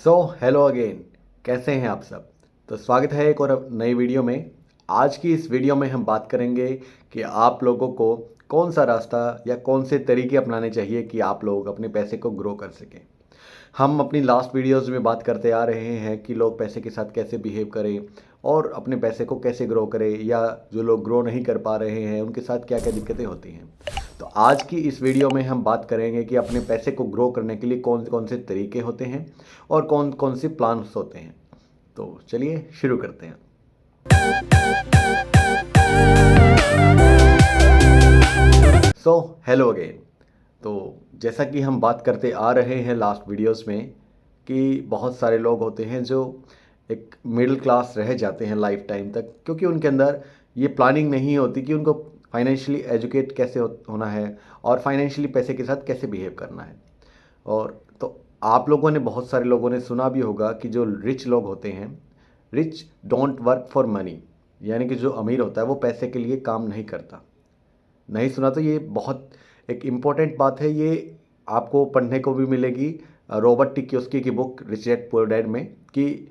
So hello again. कैसे हैं आप सब। तो स्वागत है एक और नई वीडियो में। आज की इस वीडियो में हम बात करेंगे कि आप लोगों को कौन सा रास्ता या कौन से तरीके अपनाने चाहिए कि आप लोग अपने पैसे को ग्रो कर सकें। हम अपनी लास्ट वीडियोस में बात करते आ रहे हैं कि लोग पैसे के साथ कैसे बिहेव करें और अपने पैसे को कैसे ग्रो करें, या जो लोग ग्रो नहीं कर पा रहे हैं उनके साथ क्या क्या दिक्कतें होती हैं। तो आज की इस वीडियो में हम बात करेंगे कि अपने पैसे को ग्रो करने के लिए कौन कौन से तरीके होते हैं और कौन कौन से प्लान्स होते हैं। तो चलिए शुरू करते हैं। So hello again. तो जैसा कि हम बात करते आ रहे हैं लास्ट वीडियोस में कि बहुत सारे लोग होते हैं जो एक मिडिल क्लास रह जाते हैं लाइफ टाइम तक, क्योंकि उनके अंदर ये प्लानिंग नहीं होती कि उनको फाइनेंशियली एजुकेट कैसे होना है और फाइनेंशियली पैसे के साथ कैसे बिहेव करना है। और तो आप लोगों ने, बहुत सारे लोगों ने सुना भी होगा कि जो रिच लोग होते हैं, rich don't work for money, यानी कि जो अमीर होता है वो पैसे के लिए काम नहीं करता। नहीं सुना तो ये बहुत एक इम्पोर्टेंट बात है। ये आपको पढ़ने को भी मिलेगी रॉबर्ट टी कियोस्की की book rich dad poor dad में, कि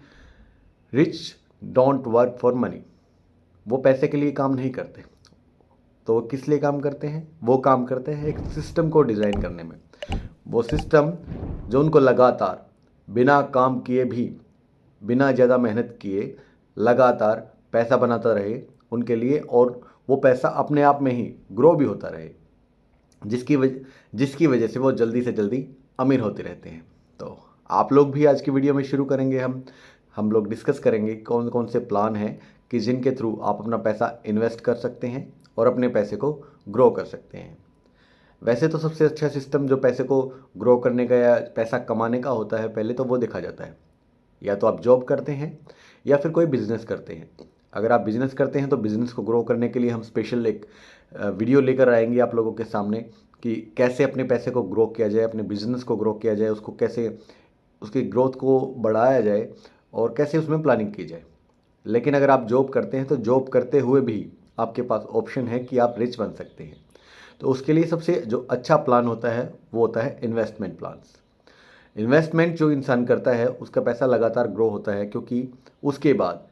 rich don't work for money. वो पैसे के लिए काम नहीं करते। तो वो किस लिए काम करते हैं? वो काम करते हैं एक सिस्टम को डिज़ाइन करने में। वो सिस्टम जो उनको लगातार बिना काम किए भी, बिना ज़्यादा मेहनत किए लगातार पैसा बनाता रहे उनके लिए, और वो पैसा अपने आप में ही ग्रो भी होता रहे, जिसकी वजह से वो जल्दी से जल्दी अमीर होते रहते हैं। तो आप लोग भी आज की वीडियो में शुरू करेंगे, हम लोग डिस्कस करेंगे कौन कौन से प्लान हैं कि जिनके थ्रू आप अपना पैसा इन्वेस्ट कर सकते हैं और अपने पैसे को ग्रो कर सकते हैं। वैसे तो सबसे अच्छा सिस्टम जो पैसे को ग्रो करने का या पैसा कमाने का होता है, पहले तो वो देखा जाता है। या तो आप जॉब करते हैं या फिर कोई बिजनेस करते हैं। अगर आप बिजनेस करते हैं तो बिजनेस को ग्रो करने के लिए हम स्पेशल एक वीडियो लेकर आएंगे आप लोगों के सामने कि कैसे अपने पैसे को ग्रो किया जाए, अपने बिजनेस को ग्रो किया जाए, उसको कैसे उसकी ग्रोथ को बढ़ाया जाए और कैसे उसमें प्लानिंग की जाए। लेकिन अगर आप जॉब करते हैं तो जॉब करते हुए भी आपके पास ऑप्शन है कि आप रिच बन सकते हैं। तो उसके लिए सबसे जो अच्छा प्लान होता है वो होता है इन्वेस्टमेंट प्लान्स। इन्वेस्टमेंट जो इंसान करता है उसका पैसा लगातार ग्रो होता है, क्योंकि उसके बाद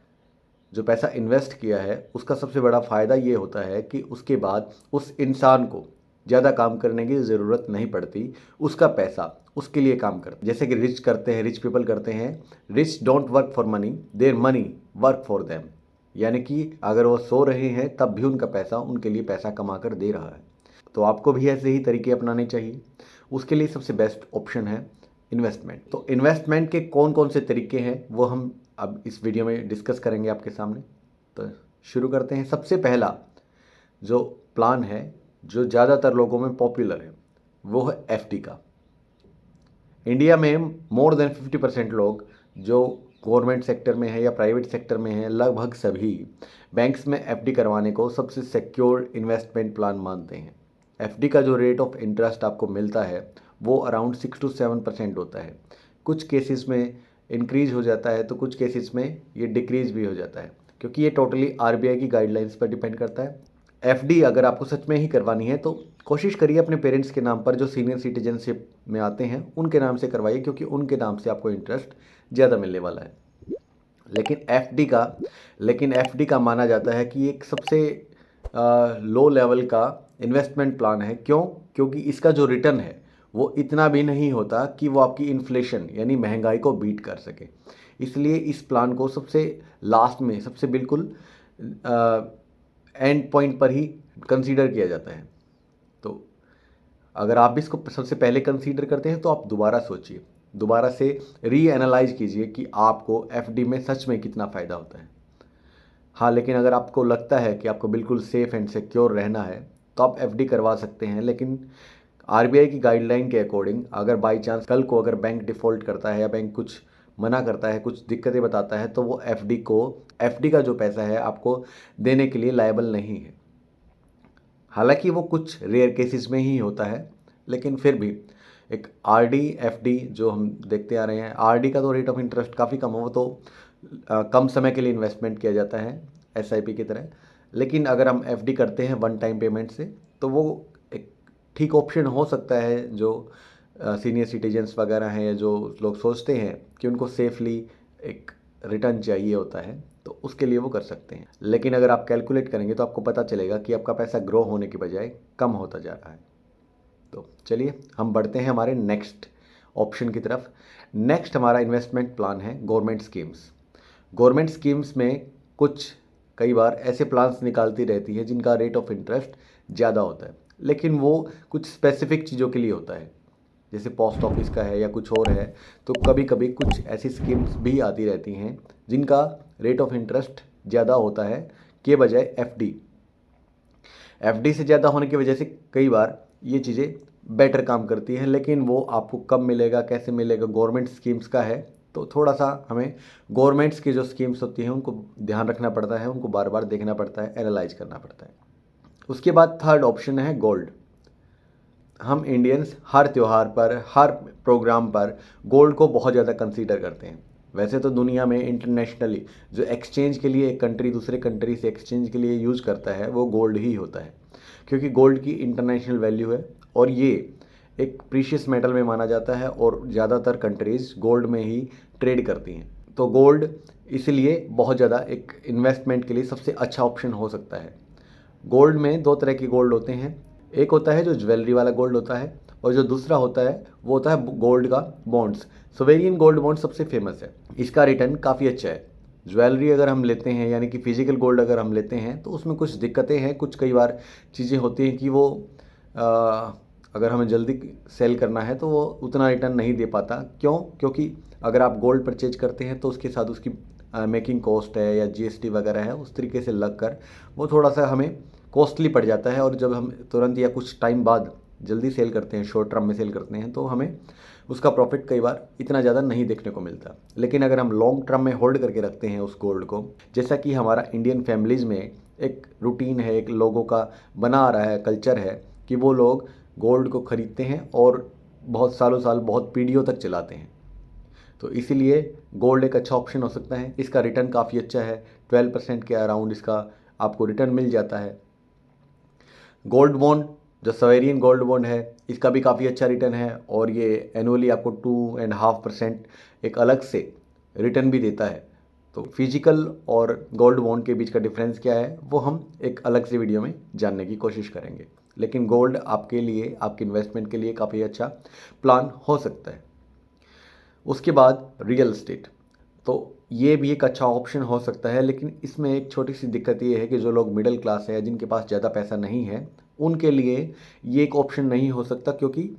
जो पैसा इन्वेस्ट किया है उसका सबसे बड़ा फ़ायदा ये होता है कि उसके बाद उस इंसान को ज़्यादा काम करने की ज़रूरत नहीं पड़ती। उसका पैसा उसके लिए काम करता है। जैसे कि रिच करते हैं, रिच पीपल करते हैं, rich don't work for money, their money work for them. यानी कि अगर वो सो रहे हैं तब भी उनका पैसा उनके लिए पैसा कमा कर दे रहा है। तो आपको भी ऐसे ही तरीके अपनाने चाहिए। उसके लिए सबसे बेस्ट ऑप्शन है इन्वेस्टमेंट। तो इन्वेस्टमेंट के कौन कौन से तरीके हैं वो हम अब इस वीडियो में डिस्कस करेंगे आपके सामने। तो शुरू करते हैं। सबसे पहला जो प्लान है जो ज़्यादातर लोगों में पॉपुलर है वो है एफडी का। इंडिया में मोर देन 50% लोग जो गवर्नमेंट सेक्टर में है या प्राइवेट सेक्टर में है, लगभग सभी बैंक्स में एफडी करवाने को सबसे सिक्योर इन्वेस्टमेंट प्लान मानते हैं। एफडी का जो रेट ऑफ इंटरेस्ट आपको मिलता है वो अराउंड 6 to 7% होता है। कुछ केसेस में इंक्रीज हो जाता है तो कुछ केसेस में ये डिक्रीज भी हो जाता है, क्योंकि ये टोटली आरबीआई की गाइडलाइंस पर डिपेंड करता है। एफडी अगर आपको सच में ही करवानी है तो कोशिश करिए अपने पेरेंट्स के नाम पर, जो सीनियर सिटीजनशिप में आते हैं उनके नाम से करवाइए, क्योंकि उनके नाम से आपको इंटरेस्ट ज़्यादा मिलने वाला है। लेकिन एफडी का माना जाता है कि एक सबसे लो लेवल का इन्वेस्टमेंट प्लान है। क्यों? क्योंकि इसका जो रिटर्न है वो इतना भी नहीं होता कि वो आपकी इन्फ्लेशन यानी महंगाई को बीट कर सके। इसलिए इस प्लान को सबसे लास्ट में, सबसे बिल्कुल एंड पॉइंट पर ही कंसीडर किया जाता है। तो अगर आप भी इसको सबसे पहले कंसीडर करते हैं तो आप दोबारा सोचिए, दोबारा से री एनालाइज कीजिए कि आपको एफडी में सच में कितना फ़ायदा होता है। हाँ, लेकिन अगर आपको लगता है कि आपको बिल्कुल सेफ़ एंड सिक्योर रहना है तो आप एफडी करवा सकते हैं। लेकिन आरबीआई की गाइडलाइन के अकॉर्डिंग अगर बाई चांस कल को अगर बैंक डिफ़ॉल्ट करता है या बैंक कुछ मना करता है, कुछ दिक्कतें बताता है, तो वो एफडी का जो पैसा है आपको देने के लिए लायबल नहीं है। हालांकि वो कुछ रेयर केसेस में ही होता है, लेकिन फिर भी एक आरडी एफडी जो हम देखते आ रहे हैं, आरडी का तो रेट ऑफ इंटरेस्ट काफ़ी कम है, वो तो कम समय के लिए इन्वेस्टमेंट किया जाता है एसआईपी की तरह। लेकिन अगर हम एफडी करते हैं वन टाइम पेमेंट से तो वो एक ठीक ऑप्शन हो सकता है जो सीनियर सिटीजन्स वगैरह हैं, जो लोग सोचते हैं कि उनको सेफली एक रिटर्न चाहिए होता है, तो उसके लिए वो कर सकते हैं। लेकिन अगर आप कैलकुलेट करेंगे तो आपको पता चलेगा कि आपका पैसा ग्रो होने की बजाय कम होता जा रहा है। तो चलिए हम बढ़ते हैं हमारे नेक्स्ट ऑप्शन की तरफ। नेक्स्ट हमारा इन्वेस्टमेंट प्लान है गवर्नमेंट स्कीम्स। गवर्नमेंट स्कीम्स में कुछ कई बार ऐसे प्लान्स निकालती रहती है जिनका रेट ऑफ इंटरेस्ट ज़्यादा होता है, लेकिन वो कुछ स्पेसिफिक चीज़ों के लिए होता है, जैसे पोस्ट ऑफिस का है या कुछ और है। तो कभी कभी कुछ ऐसी स्कीम्स भी आती रहती हैं जिनका रेट ऑफ इंटरेस्ट ज़्यादा होता है के बजाय एफडी से ज़्यादा होने की वजह से कई बार ये चीज़ें बेटर काम करती हैं, लेकिन वो आपको कब मिलेगा, कैसे मिलेगा, गवर्नमेंट स्कीम्स का है। तो थोड़ा सा हमें गवर्नमेंट्स की जो स्कीम्स होती हैं उनको ध्यान रखना पड़ता है, उनको बार बार देखना पड़ता है, एनालाइज करना पड़ता है। उसके बाद थर्ड ऑप्शन है गोल्ड। हम इंडियंस हर त्यौहार पर, हर प्रोग्राम पर गोल्ड को बहुत ज़्यादा कंसीडर करते हैं। वैसे तो दुनिया में इंटरनेशनली जो एक्सचेंज के लिए एक कंट्री दूसरे कंट्री से एक्सचेंज के लिए यूज़ करता है वो गोल्ड ही होता है, क्योंकि गोल्ड की इंटरनेशनल वैल्यू है और ये एक प्रीशियस मेटल में माना जाता है और ज़्यादातर कंट्रीज़ गोल्ड में ही ट्रेड करती हैं। तो गोल्ड इसलिए बहुत ज़्यादा एक इन्वेस्टमेंट के लिए सबसे अच्छा ऑप्शन हो सकता है। गोल्ड में दो तरह के गोल्ड होते हैं, एक होता है जो ज्वेलरी वाला गोल्ड होता है और जो दूसरा होता है वो होता है गोल्ड का बॉन्ड्स। सोवेरियन गोल्ड बॉन्ड सबसे फेमस है, इसका रिटर्न काफ़ी अच्छा है। ज्वेलरी अगर हम लेते हैं यानी कि फिजिकल गोल्ड अगर हम लेते हैं तो उसमें कुछ दिक्कतें हैं, कुछ कई बार चीज़ें होती हैं कि वो अगर हमें जल्दी सेल करना है तो वो उतना रिटर्न नहीं दे पाता। क्यों? क्योंकि अगर आप गोल्ड परचेज करते हैं तो उसके साथ उसकी मेकिंग कॉस्ट है या जीएसटी वगैरह है, उस तरीके से लग कर वो थोड़ा सा हमें कॉस्टली पड़ जाता है। और जब हम तुरंत या कुछ टाइम बाद जल्दी सेल करते हैं, शॉर्ट टर्म में सेल करते हैं, तो हमें उसका प्रॉफिट कई बार इतना ज़्यादा नहीं देखने को मिलता। लेकिन अगर हम लॉन्ग टर्म में होल्ड करके रखते हैं उस गोल्ड को, जैसा कि हमारा इंडियन फैमिलीज़ में एक रूटीन है, एक लोगों का बना आ रहा है, कल्चर है कि वो लोग गोल्ड को ख़रीदते हैं और बहुत सालों साल, बहुत पीढ़ियों तक चलाते हैं। तो इसीलिए गोल्ड एक अच्छा ऑप्शन हो सकता है। इसका रिटर्न काफ़ी अच्छा है, 12% के अराउंड इसका आपको रिटर्न मिल जाता है। गोल्ड बॉन्ड जो सवेरियन गोल्ड बॉन्ड है इसका भी काफ़ी अच्छा रिटर्न है और ये एनुअली आपको 2.5% एक अलग से रिटर्न भी देता है। तो फिजिकल और गोल्ड बॉन्ड के बीच का डिफरेंस क्या है वो हम एक अलग से वीडियो में जानने की कोशिश करेंगे। लेकिन गोल्ड आपके लिए, आपके इन्वेस्टमेंट के लिए काफ़ी अच्छा प्लान हो सकता है। उसके बाद रियल एस्टेट, तो ये भी एक अच्छा ऑप्शन हो सकता है, लेकिन इसमें एक छोटी सी दिक्कत ये है कि जो लोग मिडिल क्लास है, जिनके पास ज़्यादा पैसा नहीं है, उनके लिए ये एक ऑप्शन नहीं हो सकता, क्योंकि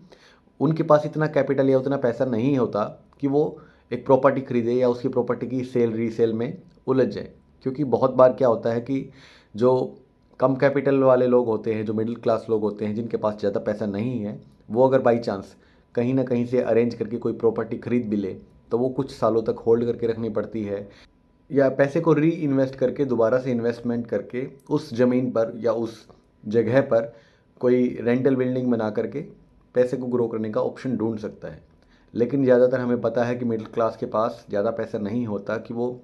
उनके पास इतना कैपिटल या उतना पैसा नहीं होता कि वो एक प्रॉपर्टी खरीदे या उसकी प्रॉपर्टी की सेल रीसेल में उलझ जाए। क्योंकि बहुत बार क्या होता है कि जो कम कैपिटल वाले लोग होते हैं, जो मिडिल क्लास लोग होते हैं, जिनके पास ज़्यादा पैसा नहीं है, वो अगर बाई चांस कहीं ना कहीं से अरेंज करके कोई प्रॉपर्टी खरीद भी ले तो वो कुछ सालों तक होल्ड करके रखनी पड़ती है, या पैसे को री इन्वेस्ट करके दोबारा से इन्वेस्टमेंट करके उस ज़मीन पर या उस जगह पर कोई रेंटल बिल्डिंग बना करके पैसे को ग्रो करने का ऑप्शन ढूंढ सकता है। लेकिन ज़्यादातर हमें पता है कि मिडिल क्लास के पास ज़्यादा पैसा नहीं होता कि वो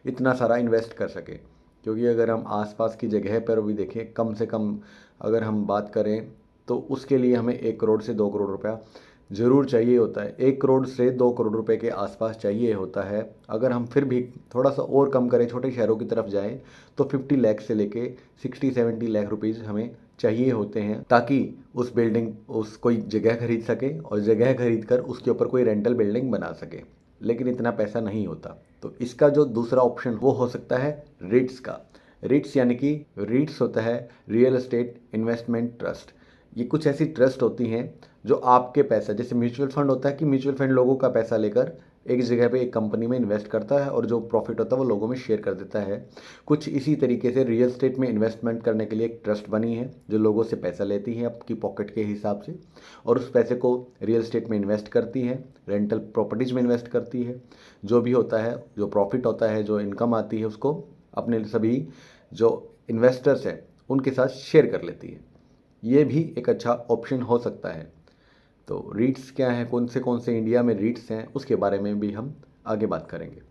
इतना सारा इन्वेस्ट कर सके। क्योंकि अगर हम आसपास की जगह पर भी देखें, कम से कम अगर हम बात करें तो उसके लिए हमें 1 करोड़ से 2 करोड़ रुपया ज़रूर चाहिए होता है। 1 करोड़ से 2 करोड़ रुपए के आसपास चाहिए होता है। अगर हम फिर भी थोड़ा सा और कम करें, छोटे शहरों की तरफ जाएं, तो 50 लाख से लेके 60-70 लाख रुपीज़ हमें चाहिए होते हैं, ताकि उस बिल्डिंग, उस कोई जगह खरीद सके और जगह खरीद कर उसके ऊपर कोई रेंटल बिल्डिंग बना सके। लेकिन इतना पैसा नहीं होता। तो इसका जो दूसरा ऑप्शन वो हो सकता है रिट्स का। रिट्स यानी कि रिट्स होता है रियल एस्टेट इन्वेस्टमेंट ट्रस्ट। ये कुछ ऐसी ट्रस्ट होती हैं जो आपके पैसा, जैसे म्यूचुअल फंड होता है कि म्यूचुअल फंड लोगों का पैसा लेकर एक जगह पे एक कंपनी में इन्वेस्ट करता है और जो प्रॉफिट होता है वो लोगों में शेयर कर देता है। कुछ इसी तरीके से रियल एस्टेट में इन्वेस्टमेंट करने के लिए एक ट्रस्ट बनी है जो लोगों से पैसा लेती है आपकी पॉकेट के हिसाब से, और उस पैसे को रियल एस्टेट में इन्वेस्ट करती है, रेंटल प्रॉपर्टीज़ में इन्वेस्ट करती है। जो भी होता है, जो प्रॉफिट होता है, जो इनकम आती है, उसको अपने सभी जो इन्वेस्टर्स हैं उनके साथ शेयर कर लेती है। ये भी एक अच्छा ऑप्शन हो सकता है। तो रीट्स क्या है, कौन से इंडिया में रीट्स हैं, उसके बारे में भी हम आगे बात करेंगे।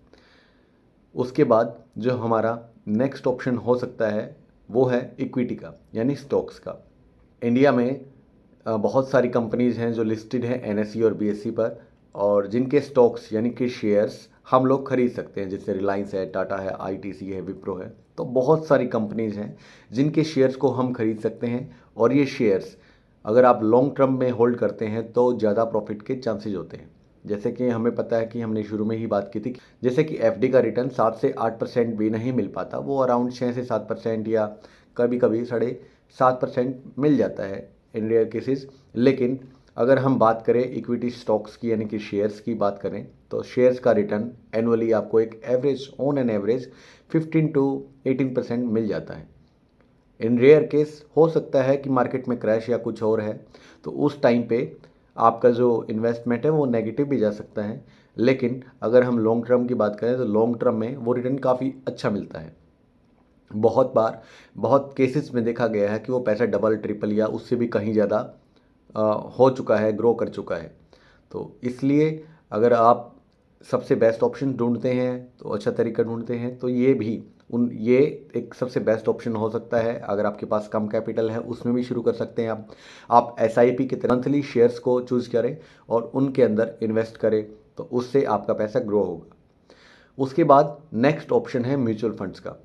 उसके बाद जो हमारा नेक्स्ट ऑप्शन हो सकता है वो है इक्विटी का, यानी स्टॉक्स का। इंडिया में बहुत सारी कंपनीज हैं जो लिस्टेड हैं NSE और BSE पर, और जिनके स्टॉक्स यानी कि शेयर्स हम लोग खरीद सकते हैं, जैसे रिलायंस है, टाटा है, ITC है, विप्रो है। तो बहुत सारी कंपनीज हैं जिनके शेयर्स को हम खरीद सकते हैं, और ये शेयर्स अगर आप लॉन्ग टर्म में होल्ड करते हैं तो ज़्यादा प्रॉफिट के चांसेज होते हैं। जैसे कि हमें पता है कि हमने शुरू में ही बात की थी, जैसे कि FD का रिटर्न 7 से 8% भी नहीं मिल पाता, वो अराउंड 6 से 7% या कभी कभी 7.5% मिल जाता है इन रेयर केसेस। लेकिन अगर हम बात करें इक्विटी स्टॉक्स की यानी कि शेयर्स की बात करें, तो शेयर्स का रिटर्न एनुअली आपको एक average on an average 15 to 18% मिल जाता है। इन रेयर केस हो सकता है कि मार्केट में क्रैश या कुछ और है, तो उस टाइम पे आपका जो इन्वेस्टमेंट है वो नेगेटिव भी जा सकता है। लेकिन अगर हम लॉन्ग टर्म की बात करें तो लॉन्ग टर्म में वो रिटर्न काफ़ी अच्छा मिलता है। बहुत बार बहुत केसेस में देखा गया है कि वो पैसा डबल ट्रिपल या उससे भी कहीं ज़्यादा हो चुका है, ग्रो कर चुका है। तो इसलिए अगर आप सबसे बेस्ट ऑप्शन ढूंढते हैं, तो अच्छा तरीका ढूंढते हैं, तो ये एक सबसे बेस्ट ऑप्शन हो सकता है। अगर आपके पास कम कैपिटल है उसमें भी शुरू कर सकते हैं आप SIP की तरह मंथली शेयर्स को चूज़ करें और उनके अंदर इन्वेस्ट करें, तो उससे आपका पैसा ग्रो होगा। उसके बाद नेक्स्ट ऑप्शन है म्यूचुअल फंड्स का।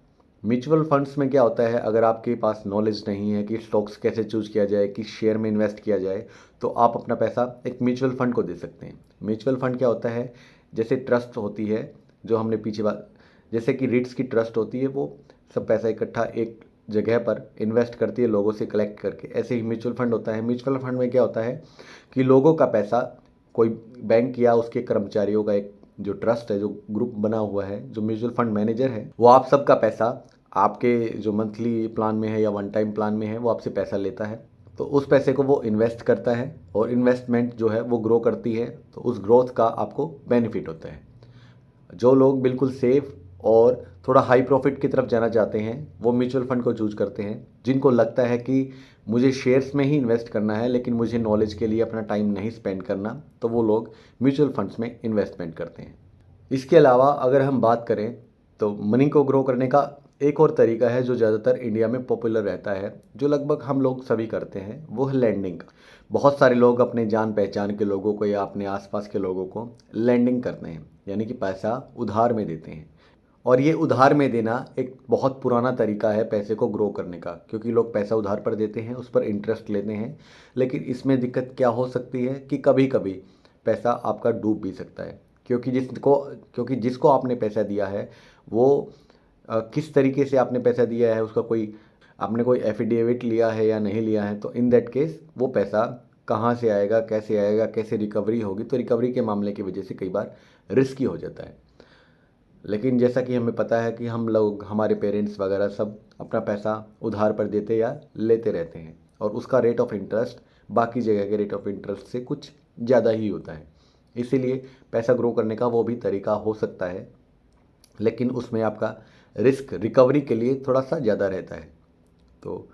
म्यूचुअल फंड्स में क्या होता है, अगर आपके पास नॉलेज नहीं है कि स्टॉक्स कैसे चूज़ किया जाए, किस शेयर में इन्वेस्ट किया जाए, तो आप अपना पैसा एक म्यूचुअल फंड को दे सकते हैं। म्यूचुअल फंड क्या होता है, जैसे ट्रस्ट होती है, जो हमने पीछे बात, जैसे कि रिट्स की ट्रस्ट होती है, वो सब पैसा इकट्ठा एक जगह पर इन्वेस्ट करती है लोगों से कलेक्ट करके, ऐसे ही म्यूचुअल फंड होता है। म्यूचुअल फंड में क्या होता है कि लोगों का पैसा कोई बैंक या उसके कर्मचारियों का एक जो ट्रस्ट है, जो ग्रुप बना हुआ है, जो म्यूचुअल फंड मैनेजर है, वो आप सबका पैसा आपके जो मंथली प्लान में है या वन टाइम प्लान में है, वो आपसे पैसा लेता है। तो उस पैसे को वो इन्वेस्ट करता है, और इन्वेस्टमेंट जो है वो ग्रो करती है, तो उस ग्रोथ का आपको बेनिफिट होता है। जो लोग बिल्कुल सेफ और थोड़ा हाई प्रॉफिट की तरफ जाना चाहते हैं, वो म्यूचुअल फंड को चूज़ करते हैं। जिनको लगता है कि मुझे शेयर्स में ही इन्वेस्ट करना है लेकिन मुझे नॉलेज के लिए अपना टाइम नहीं स्पेंड करना, तो वो लोग म्यूचुअल फंड्स में इन्वेस्टमेंट करते हैं। इसके अलावा अगर हम बात करें तो मनी को ग्रो करने का एक और तरीका है जो ज़्यादातर इंडिया में पॉपुलर रहता है, जो लगभग हम लोग सभी करते हैं, वो है लैंडिंग। बहुत सारे लोग अपने जान पहचान के लोगों को या अपने आसपास के लोगों को लैंडिंग करते हैं, यानी कि पैसा उधार में देते हैं। और ये उधार में देना एक बहुत पुराना तरीका है पैसे को ग्रो करने का, क्योंकि लोग पैसा उधार पर देते हैं, उस पर इंटरेस्ट लेते हैं। लेकिन इसमें दिक्कत क्या हो सकती है कि कभी कभी पैसा आपका डूब भी सकता है, क्योंकि जिसको आपने पैसा दिया है वो किस तरीके से आपने पैसा दिया है, उसका आपने कोई एफिडेविट लिया है या नहीं लिया है, तो इन दैट केस वो पैसा कहाँ से आएगा, कैसे रिकवरी होगी, तो रिकवरी के मामले की वजह से कई बार रिस्की हो जाता है। लेकिन जैसा कि हमें पता है कि हम लोग, हमारे पेरेंट्स वगैरह सब अपना पैसा उधार पर देते या लेते रहते हैं, और उसका रेट ऑफ इंटरेस्ट बाकी जगह के रेट ऑफ इंटरेस्ट से कुछ ज़्यादा ही होता है। इसीलिए पैसा ग्रो करने का वो भी तरीका हो सकता है, लेकिन उसमें आपका रिस्क रिकवरी के लिए थोड़ा सा ज़्यादा रहता है। तो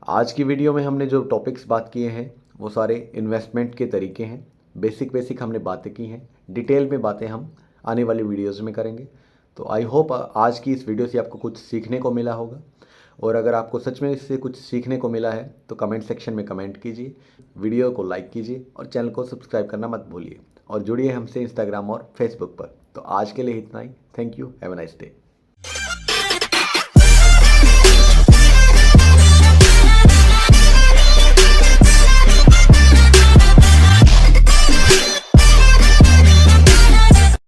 आज की वीडियो में हमने जो टॉपिक्स बात किए हैं वो सारे इन्वेस्टमेंट के तरीके हैं। बेसिक हमने बातें की हैं, डिटेल में बातें हम आने वाली वीडियोज़ में करेंगे। तो आई होप आज की इस वीडियो से आपको कुछ सीखने को मिला होगा, और अगर आपको सच में इससे कुछ सीखने को मिला है तो कमेंट सेक्शन में कमेंट कीजिए, वीडियो को लाइक कीजिए और चैनल को सब्सक्राइब करना मत भूलिए, और जुड़िए हमसे इंस्टाग्राम और फेसबुक पर। तो आज के लिए इतना ही। Thank you, have a nice day.